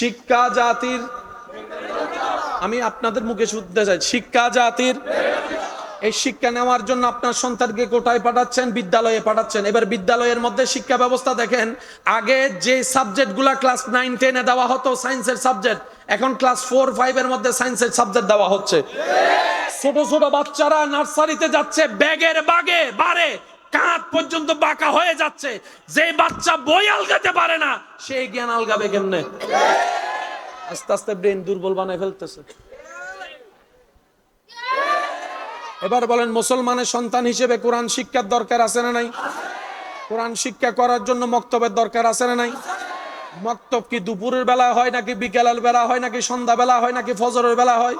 শিক্ষা জাতির, আমি আপনাদের মুখে শুনতে চাই, শিক্ষা জাতির। এই শিক্ষা নেওয়ার জন্য আপনার সন্তানকে কোথায় পাঠাচ্ছেন? বিদ্যালয়ে পাঠাচ্ছেন। এবার বিদ্যালয়ের মধ্যে শিক্ষা ব্যবস্থা দেখেন, আগে যে সাবজেক্টগুলা ক্লাস 9-10-এ দেওয়া হতো সায়েন্সের সাবজেক্ট, এখন ক্লাস 4-5-এর মধ্যে সায়েন্সের সাবজেক্ট দেওয়া হচ্ছে। ছোট ছোট বাচ্চারা নার্সারিতে যাচ্ছে, ব্যাগের বারে কাঁধ পর্যন্ত বাঁকা হয়ে যাচ্ছে। যে বাচ্চা বই আলগাতে পারে না, সেই জ্ঞান আলগাবে কেমনে? আস্তে আস্তে ব্রেন দুর্বল বানায় ফেলতেছে। এবার বলেন, মুসলমানের সন্তান হিসেবে কোরআন শিক্ষার দরকার আছে না নাই? কোরআন শিক্ষা করার জন্য মক্তবের দরকার আছে না নাই? মক্তব কি দুপুরের বেলা হয় নাকি বিকেলের বেলা হয় নাকি সন্ধ্যা বেলা হয় নাকি ফজরের বেলা হয়?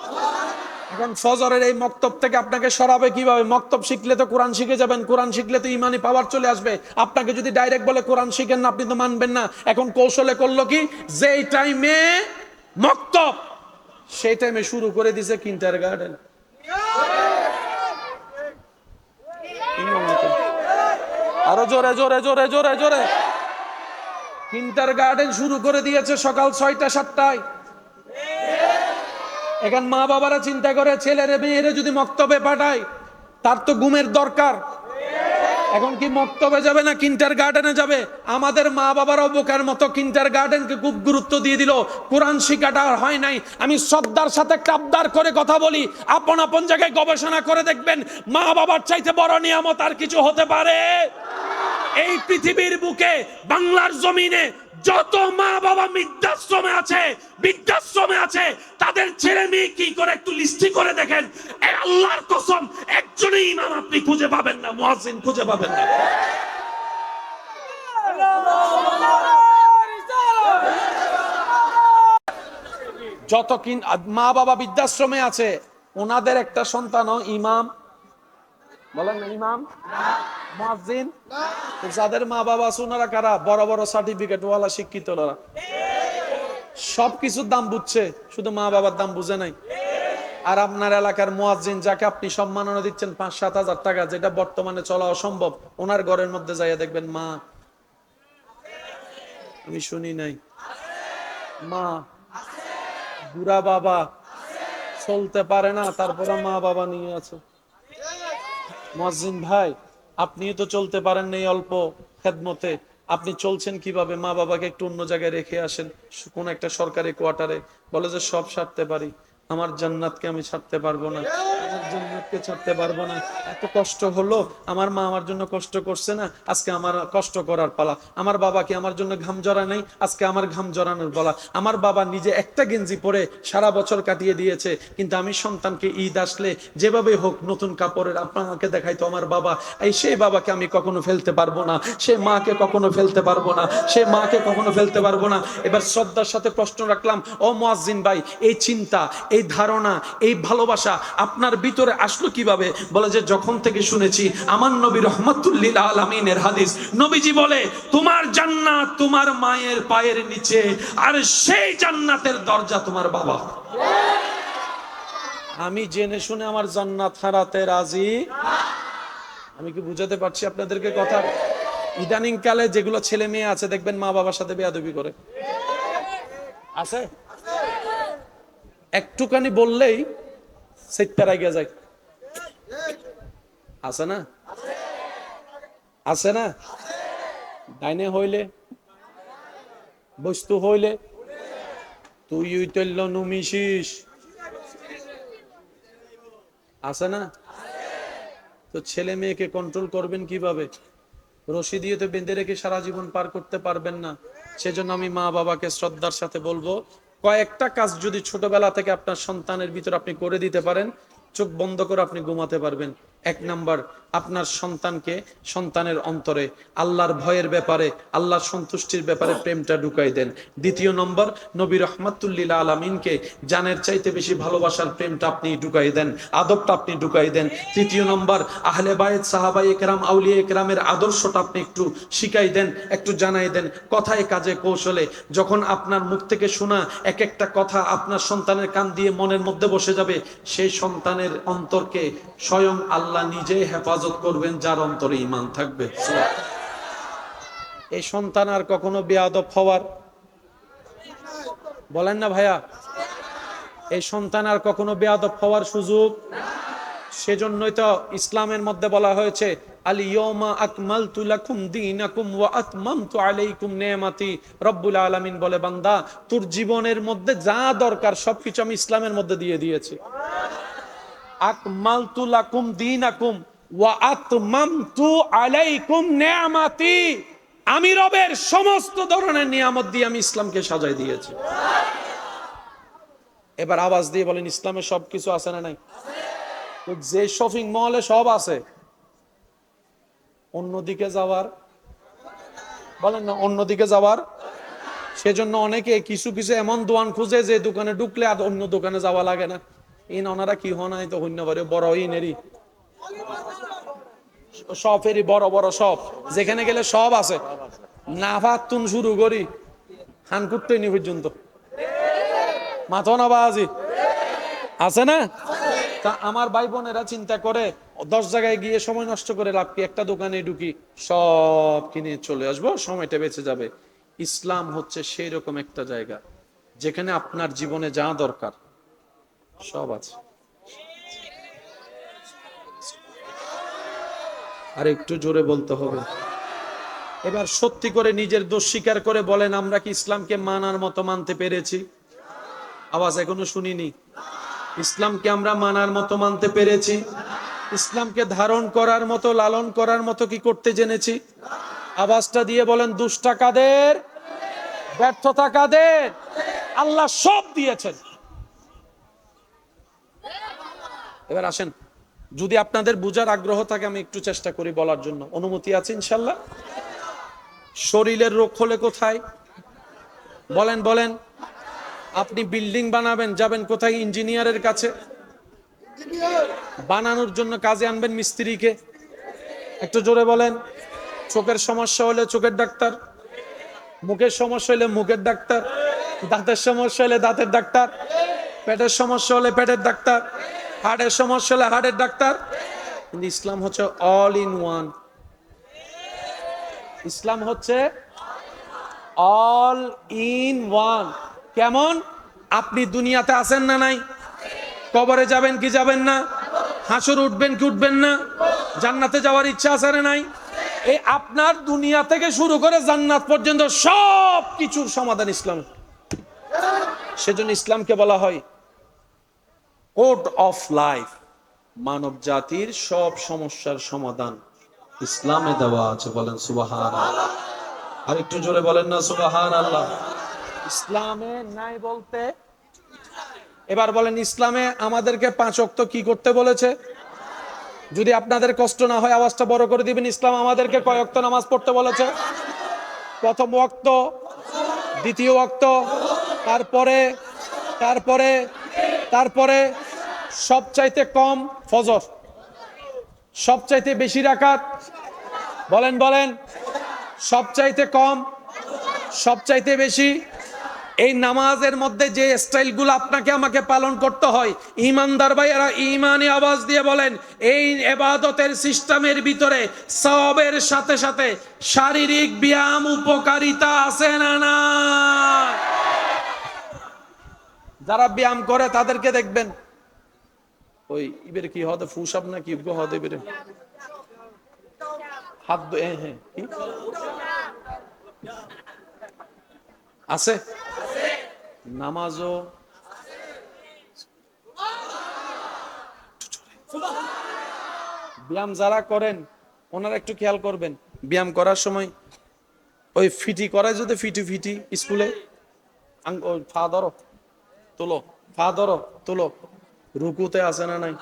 এখন ফজরের এই মক্তব থেকে আপনাকে সরাবে কিভাবে? মক্তব শিখলে তো কোরআন শিখে যাবেন, কোরআন শিখলে তো ইমানি পাওয়ার চলে আসবে। আপনাকে যদি ডাইরেক্ট বলে কোরআন শিখেন না, আপনি তো মানবেন না। এখন কৌশলে করলো কি, যেই টাইমে মক্তব সেই টাইমে শুরু করে দিছে কিন্ডারগার্টেন। আরো জোরে জোরে জোরে জোরে জোরে। কিন্ডারগার্টেন শুরু করে দিয়েছে সকাল 6টা-7টায়। এখন মা বাবারা চিন্তা করে, ছেলেরে মেয়েরে যদি মক্তবে পাঠায়, তার তো ঘুমের দরকার। এখন কি মক্তবে যাবে না কিন্ডারগার্টেনে যাবে? আমাদের মা বাবারাও বোকার মতো কিন্ডারগার্টেনকে খুব গুরুত্ব দিয়ে দিল, কোরআন শিক্ষাটা আর হয় নাই। আমি শ্রদ্ধার সাথে কাবদার করে কথা বলি, আপন আপন জায়গায় গবেষণা করে দেখবেন, মা বাবার চাইতে বড় নিয়ামত আর কিছু হতে পারে? এই পৃথিবীর বুকে বাংলার জমিনে যত মা বাবা বৃদ্ধাশ্রমে আছে তাদের ছেলে মেয়ে কি করে একটু লিস্টি করে দেখেন। আল্লাহর কসম, একজনই ইমাম আপনি খুঁজে পাবেন না, মুয়াজ্জিন খুঁজে পাবেন না। যত মা বাবা বৃদ্ধাশ্রমে আছে, ওনাদের একটা সন্তানও ইমাম, বলেন না ইমাম, মুয়াজ্জিন। যাদের মা বাবা আছে ওনারা কারা? বড় বড় সার্টিফিকেট ওয়ালা শিক্ষিত লোকরা। সবকিছুর দাম বুঝছে, শুধু মা বাবার দাম বুঝে নাই। আর আপনার এলাকার মুয়াজ্জিন, যাকে আপনি সম্মাননা দিচ্ছেন 5-7 হাজার টাকা, যেটা বর্তমানে চলা অসম্ভব, ওনার ঘরের মধ্যে যাইয়া দেখবেন মা, আমি শুনি নাই, মা বুড়া বাবা চলতে পারে না, তারপরে মা বাবা নিয়ে আছে। মুয়াজ্জিন ভাই, আপনি তো চলতে পারেন না, অল্প খেদমতে আপনি চলছেন কিভাবে? মা বাবাকে একটু অন্য জায়গায় রেখে আসেন, কোন একটা সরকারি কোয়ার্টারে। বলে যে সব ছাড়তে পারি, আমার জান্নাতকে আমি ছাড়তে পারবো না, আমার জান্নাতকে ছাড়তে পারবো না। এত কষ্ট হলো, আমার মা আমার জন্য কষ্ট করছে না, আজকে আমার কষ্ট করার পালা। আমার বাবা কি আমার জন্য ঘাম জড়ায় নাই, আজকে আমার ঘাম জড়ানোর পালা। আমার বাবা নিজে একটা গেঞ্জি পরে সারা বছর কাটিয়ে দিয়েছে, কিন্তু আমি সন্তানকে ঈদ আসলে যেভাবে হোক নতুন কাপড়ের আপনাকে দেখাইতো আমার বাবা। এই সেই বাবাকে আমি কখনো ফেলতে পারবো না, সে মাকে কখনো ফেলতে পারবো না, সে মাকে কখনো ফেলতে পারবো না। এবার শ্রদ্ধার সাথে প্রশ্ন রাখলাম, ও মুয়াজ্জিন ভাই, এই চিন্তা, এই ধারণা, এই ভালোবাসা আপনার ভিতরে আসলো কিভাবে? বলে যে যখন থেকে শুনেছি আমার নবী রাহমাতুল লিল আলামিনের হাদিস, নবীজি বলে তোমার জান্নাত তোমার মায়ের পায়ের নিচে, আর সেই জান্নাতের দরজা তোমার বাবা। আমি জেনে শুনে আমার জান্নাত হারাতে রাজি। আমি কি বুঝাতে পারছি আপনাদেরকে কথা? ইদানিং কালে যেগুলো ছেলে মেয়ে আছে দেখবেন মা বাবার সাথে বেয়াদবি করে, আছে? একটুখানি বললেই সেটারাই গিয়ে যায়, আছে না? আছে না? ডাইনে হইলে, বস্তু হইলে, তুই তৈল নুমিশিস, আছে না? তো ছেলে মেয়েকে কন্ট্রোল করবেন কিভাবে? রশি দিয়ে তো বেঁধে রেখে সারা জীবন পার করতে পারবেন না। সেজন্য আমি মা বাবাকে শ্রদ্ধার সাথে বলবো, কয়েকটা কাজ যদি ছোটবেলা থেকে আপনার সন্তানের ভিতর আপনি করে দিতে পারেন, চোখ বন্ধ করে আপনি ঘুমাতে পারবেন। 1 নাম্বার, আপনার সন্তানকে সন্তানের অন্তরে আল্লাহর ভয়ের ব্যাপারে, আল্লাহর সন্তুষ্টির ব্যাপারে প্রেমটা ঢুকাই দেন। 2 নম্বর, নবী রাহমাতুল লিল আলামিনকে জানের চাইতে বেশি ভালোবাসার প্রেমটা আপনি ঢুকাই দেন, আদবটা আপনি ঢুকাই দেন। 3 নম্বর, আহলে বায়ত, সাহাবায়ে কেরাম, আউলিয়া কেরামের আদর্শটা আপনি একটু শিখাই দেন, একটু জানাই দেন, কথায় কাজে কৌশলে। যখন আপনার মুখ থেকে শোনা এক একটা কথা আপনার সন্তানের কান দিয়ে মনের মধ্যে বসে যাবে, সেই সন্তানের অন্তরকে স্বয়ং আল্লাহ নিজে হেফাজত করবেন, যার অন্তরে ঈমান থাকবে। এই সন্তান আর কখনো বেয়াদব হওয়ার বলেন না ভাইয়া? এই সন্তান আর কখনো বেয়াদব হওয়ার সুযোগ। সেজন্যই তো ইসলামের মধ্যে বলা হয়েছে আল ইয়াউমা আকমালতু লাকুম দীনাকুম ওয়া আতমামতু আলাইকুম নিয়ামাতি। রব্বুল আলামিন বলে, বান্দা তোর জীবনের মধ্যে যা দরকার সবকিছু আমি ইসলামের মধ্যে দিয়ে দিয়েছি। আকমালতু লাকুম দীনাকুম ওয়া আতমামতু আলাইকুম নিয়ামাতি। আমি রবের সমস্ত ধরনের নিয়ামত দিয়ে আমি ইসলামকে সাজাই দিয়েছি। এবার আওয়াজ দিয়ে বলেন, ইসলামে সবকিছু আছে না নাই? তো যে শপিং মলে সব আছে, অন্যদিকে যাওয়ার, বলেন না, অন্যদিকে যাওয়ার। সেজন্য অনেকে কিছু কিছু এমন দোকান খুঁজে যে দোকানে ঢুকলে আর অন্য দোকানে যাওয়া লাগে না। ইন ওনারা কি হন তো হইন্য পারে বড় ইনেরই সফেরই বড় বড় সব, যেখানে গেলে সব আছে। নাফাতুন শুরু করি হান করতে নি পর্যন্ত মাথা না বাজি আছে না? তা আমার ভাই বোনেরা চিন্তা করে 10 জায়গায় গিয়ে সময় নষ্ট করে লাভ কি? একটা দোকানে ঢুকি সব কিনে চলে আসবো, সময়টা বেঁচে যাবে। ইসলাম হচ্ছে সেই রকম একটা জায়গা যেখানে আপনার জীবনে যা দরকার সব আছে। আর একটু জোরে বলতে হবে। এবার সত্যি করে নিজের দোষ স্বীকার করে বলেন, আমরা কি ইসলামকে মানার মতো মানতে পেরেছি? আওয়াজ এখনো শুনিনি। ইসলামকে আমরা মানার মতো মানতে পেরেছি? ইসলামকে ধারণ করার মতো, লালন করার মতো কি করতে জেনেছি? আওয়াজটা দিয়ে বলেন, দুষ্টা কাদের, ব্যর্থতা কাদের? আল্লাহ সব দিয়েছেন। এবার আসেন, যদি আপনাদের বুঝার আগ্রহ থাকে আমি একটু চেষ্টা করি বলার জন্য, অনুমতি আছে ইনশাল্লাহ? শরীরের রোগ হলে কোথায়? বলেন বলেন। আপনি বিল্ডিং বানাবেন, যাবেন কোথায়? ইঞ্জিনিয়ারের কাছে। বানানোর জন্য কাজে আনবেন মিস্ত্রিকে। একটু জোরে বলেন। চোখের সমস্যা হলে চোখের ডাক্তার, মুখের সমস্যা হলে মুখের ডাক্তার, দাঁতের সমস্যা হলে দাঁতের ডাক্তার, পেটের সমস্যা হলে পেটের ডাক্তার, হার্টের সমস্যা হলে হার্টের ডাক্তার। কিন্তু ইসলাম হচ্ছে অল ইন ওয়ান। ইসলাম হচ্ছে অল ইন ওয়ান। কেমন? আপনি দুনিয়াতে আছেন না নাই? কবরে যাবেন কি যাবেন না? হাসর উঠবেন কি উঠবেন না? জান্নাতে যাওয়ার ইচ্ছা আছে না নাই? এই আপনার দুনিয়া থেকে শুরু করে জান্নাত পর্যন্ত সব কিছুর সমাধান ইসলাম। সেজন্য ইসলামকে বলা হয় কোড অফ লাইফ। মানব জাতির সব সমস্যার সমাধান ইসলামে দেওয়া আছে। বলেন সুবহানাল্লাহ। আর একটু জোরে বলেন না সুবহানাল্লাহ। ইসলামে নাই বলতে, এবার বলেন, ইসলামে আমাদেরকে 5 ওয়াক্ত কি করতে বলেছে? যদি আপনাদের কষ্ট না হয় আওয়াজটা বড় করে দিবেন। ইসলাম আমাদেরকে কয় ওয়াক্ত নামাজ পড়তে বলেছে? প্রথম ওয়াক্ত, দ্বিতীয় ওয়াক্ত, তারপরে তারপরে তারপরে সবচাইতে কম ফজর, সবচাইতে বেশি রাকাত। বলেন বলেন। সবচাইতে কম, সবচাইতে বেশি। এই নামাজের মধ্যে যে স্টাইলগুলো আপনাকে আমাকে পালন করতে হয়, ইমানদার ভাইয়েরা ইমানি আওয়াজ দিয়ে বলেন, এই ইবাদতের সিস্টেমের ভিতরে সওয়াবের সাথে সাথে শারীরিক ব্যায়াম উপকারিতা আছে না না? যারা ব্যায়াম করে তাদেরকে দেখবেন ওই ইবের কি হতে ফুসাব না কি হতে বেরে হাত হ্যাঁ আছে নামাজও ব্যায়াম যারা করেন ওনারা একটু খেয়াল করবেন, ব্যায়াম করার সময় ওই ফিটি করায় যদি ফিটি ফিটি স্কুলে ফা ধরো তোলো, ফা ধরো তোলো, রুকুতে আছে না নাই?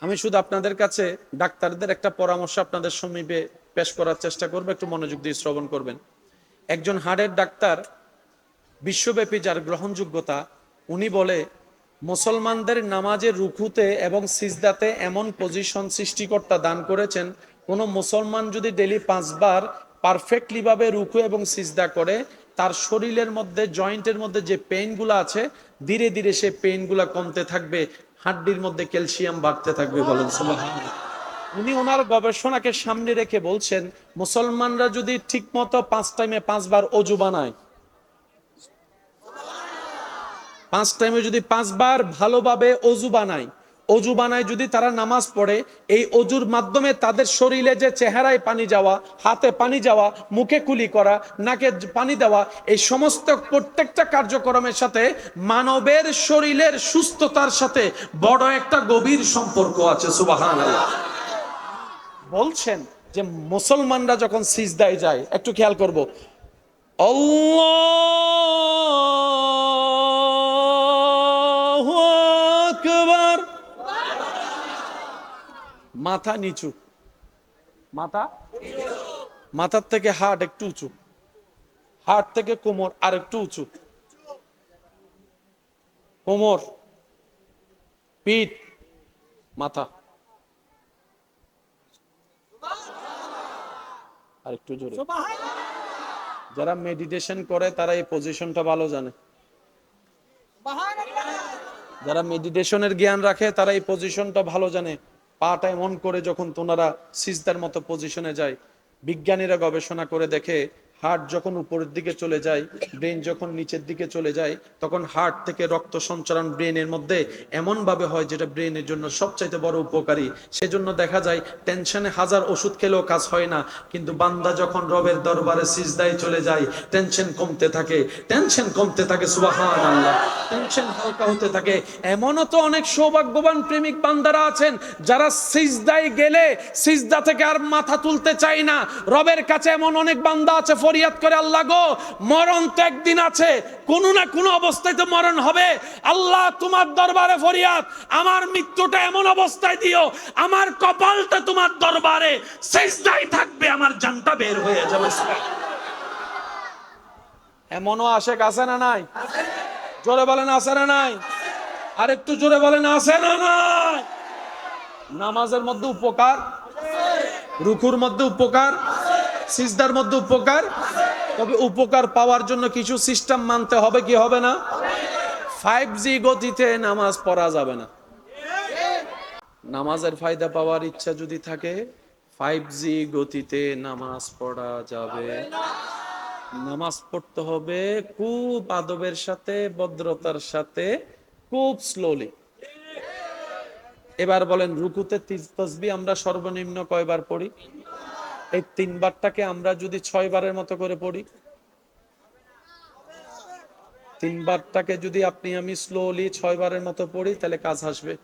আমি শুধু আপনাদের কাছে ডাক্তারদের একটা পরামর্শ আপনাদের সমীপে পেশ করার চেষ্টা করবো, একটু মনোযোগ দিয়ে শ্রবণ করবেন। একজন হার্টের ডাক্তার, বিশ্বব্যাপী যার গ্রহণযোগ্যতা, উনি বলে মুসলমানদের নামাজের রুকুতে এবং সিজদাতে এমন পজিশন সৃষ্টিকর্তা দান করেছেন, কোন মুসলমান যদি ডেলি 5 বার পারফেক্টলি ভাবে রুকু এবং সিজদা করে, তার শরীরের মধ্যে জয়েন্টের মধ্যে যে পেইনগুলো আছে ধীরে ধীরে সে পেইনগুলো কমতে থাকবে, হাড্ডির মধ্যে ক্যালসিয়াম বাড়তে থাকবে। বলেন সুবহানাল্লাহ। উনি ওনার গবেষণাকে সামনে রেখে বলছেন, মুসলমানরা যদি ঠিক মতো 5 টাইমে 5 বার অজু বানায়, 5 টাইমে যদি 5 বার ভালোভাবে অজু বানায় যদি তারা নামাজ পড়ে, এই অজুর মাধ্যমে তাদের শরীরে যে চেহারায় পানি যাওয়া, হাতে পানি যাওয়া, মুখে কুলি করা, নাকে পানি দেওয়া, এই সমস্ত প্রত্যেকটা কার্যক্রমের সাথে মানবের শরীরের সুস্থতার সাথে বড় একটা গভীর সম্পর্ক আছে। সুবহানাল্লাহ। বলছেন যে মুসলমানরা যখন সিজদায় যায়, একটু খেয়াল করব, আল্লাহু আকবার, মাথা নিচু, মাথার থেকে হাত একটু উঁচু, হাত থেকে কোমর আর একটু উঁচু, কোমর, পিঠ, মাথা আর একটু জোরে। যারা মেডিটেশন করে তারা এই পজিশনটা ভালো জানে, যারা মেডিটেশনের জ্ঞান রাখে তারা এই পজিশনটা ভালো জানে। পাটা এমন করে যখন তোনারা সিজদার মতো পজিশনে যায়, বিজ্ঞানীরা গবেষণা করে দেখে হার্ট যখন উপরের দিকে চলে যায়, ব্রেন যখন নিচের দিকে চলে যায়, তখন হার্ট থেকে রক্ত সঞ্চালন ব্রেনের মধ্যে এমন ভাবে হয় যেটা ব্রেনের জন্য সবচাইতে বড় উপকারী। সেজন্য দেখা যায় টেনশনে 1000 ওষুধ খেলেও কাজ হয় না, কিন্তু বান্দা যখন রবের দরবারে সিজদায় চলে যায়, টেনশন কমতে থাকে, সুবহানাল্লাহ, টেনশন হালকা হতে থাকে। এমনও তো অনেক সৌভাগ্যবান প্রেমিক বান্দারা আছেন যারা সিজদায় গেলে সিজদা থেকে আর মাথা তুলতে চায় না। রবের কাছে এমন অনেক বান্দা আছে ফরিয়াদ করে, আল্লাহ গো, মরণ তো একদিন আছে, কোনো না কোনো অবস্থায় তো মরণ হবে, আল্লাহ তোমার দরবারে ফরিয়াদ, আমার মৃত্যুটা এমন অবস্থায় দিও, আমার কপালটা তোমার দরবারে সিজদায় থাকবে, আমার জানটা বের হয়ে যাবে। এমনও আশেক আছে না নাই? জোরে বলেন আছে না নাই? আর একটু জোরে বলেন আছে না নাই? নামাজের মধ্যে উপকার, রুকুর মধ্যে উপকার, সিজদার মধ্যে উপকার। তবে উপকার পাওয়ার জন্য কিছু সিস্টেম মানতে হবে, কি হবে না? 5G গতিতে নামাজ পড়া যাবে না। নামাজের ফায়দা পাওয়ার ইচ্ছা যদি থাকে, 5G গতিতে নামাজ পড়া যাবে। নামাজ পড়তে হবে খুব আদবের সাথে, ভদ্রতার সাথে, খুব স্লোলি। এবার বলেন, রুকুতে তাসবিহ আমরা সর্বনিম্ন কয়বার পড়ি? এই 3 বারটাকে আমরা যদি 6 বারের মতো করে পড়ি, 3 বারটাকে যদি আপনি আমি স্লোলি 6 বারের মতো পড়ি, তাহলে কাজ আসবে।